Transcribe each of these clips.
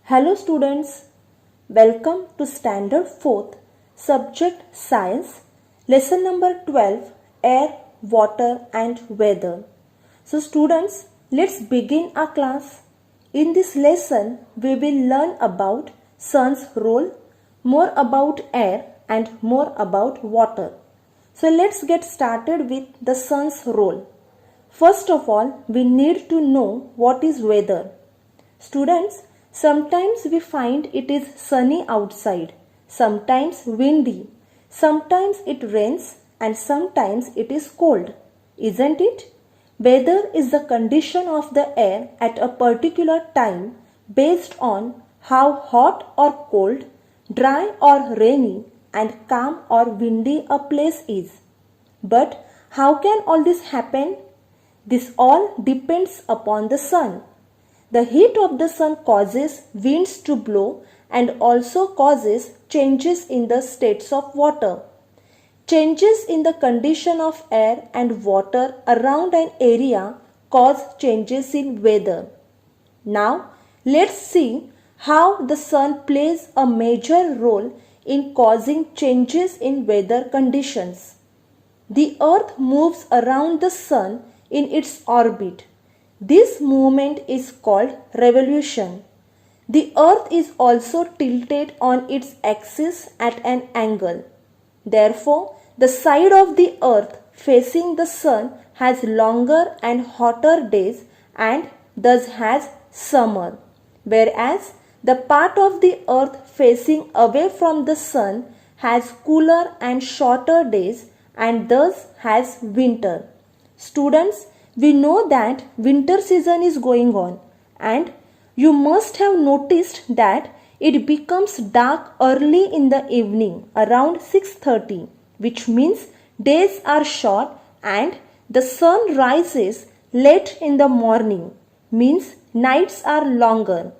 Hello students, welcome to Standard 4th, Subject Science, Lesson number 12, Air, Water and Weather. So students, let's begin our class. In this lesson, we will learn about sun's role, more about air and more about water. So let's get started with the sun's role. First of all, we need to know what is weather. Students, sometimes we find it is sunny outside, sometimes windy, sometimes it rains and sometimes it is cold. Isn't it? Weather is the condition of the air at a particular time based on how hot or cold, dry or rainy and calm or windy a place is. But how can all this happen? This all depends upon the sun. The heat of the sun causes winds to blow and also causes changes in the states of water. Changes in the condition of air and water around an area cause changes in weather. Now, let's see how the sun plays a major role in causing changes in weather conditions. The earth moves around the sun in its orbit. This movement is called revolution. The earth is also tilted on its axis at an angle. Therefore, the side of the earth facing the sun has longer and hotter days and thus has summer, whereas the part of the earth facing away from the sun has cooler and shorter days and thus has winter. Students, we know that winter season is going on and you must have noticed that it becomes dark early in the evening around 6:30, which means days are short, and the sun rises late in the morning, means nights are longer.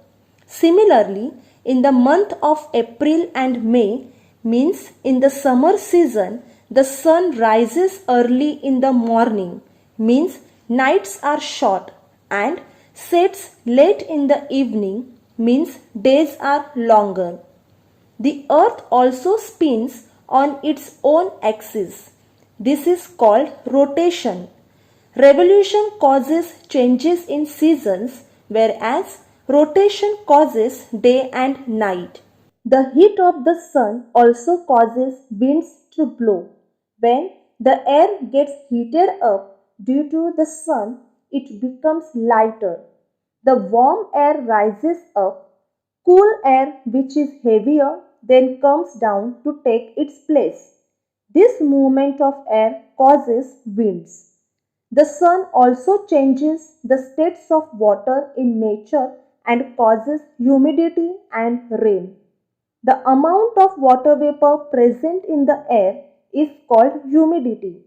Similarly, in the month of April and May, means in the summer season, the sun rises early in the morning, means nights are short, and sets late in the evening, means days are longer. The earth also spins on its own axis. This is called rotation. Revolution causes changes in seasons, whereas rotation causes day and night. The heat of the sun also causes winds to blow. When the air gets heated up due to the sun, it becomes lighter. The warm air rises up. Cool air, which is heavier, then comes down to take its place. This movement of air causes winds. The sun also changes the states of water in nature and causes humidity and rain. The amount of water vapor present in the air is called humidity.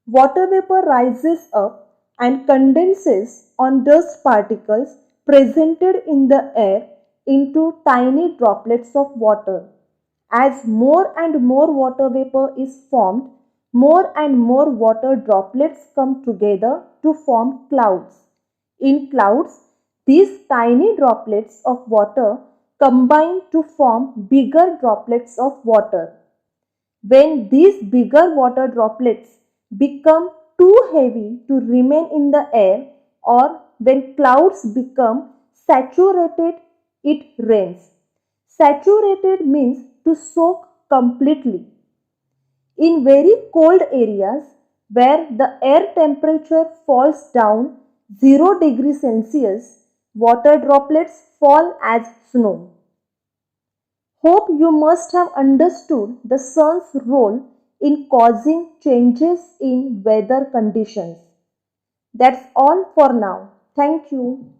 Water vapor rises up and condenses on dust particles presented in the air into tiny droplets of water. As more and more water vapor is formed, more and more water droplets come together to form clouds. In clouds, these tiny droplets of water combine to form bigger droplets of water. When these bigger water droplets become too heavy to remain in the air, or when clouds become saturated, it rains. Saturated means to soak completely. In very cold areas where the air temperature falls down 0 degrees Celsius, water droplets fall as snow. Hope you must have understood the sun's role in causing changes in weather conditions. That's all for now. Thank you.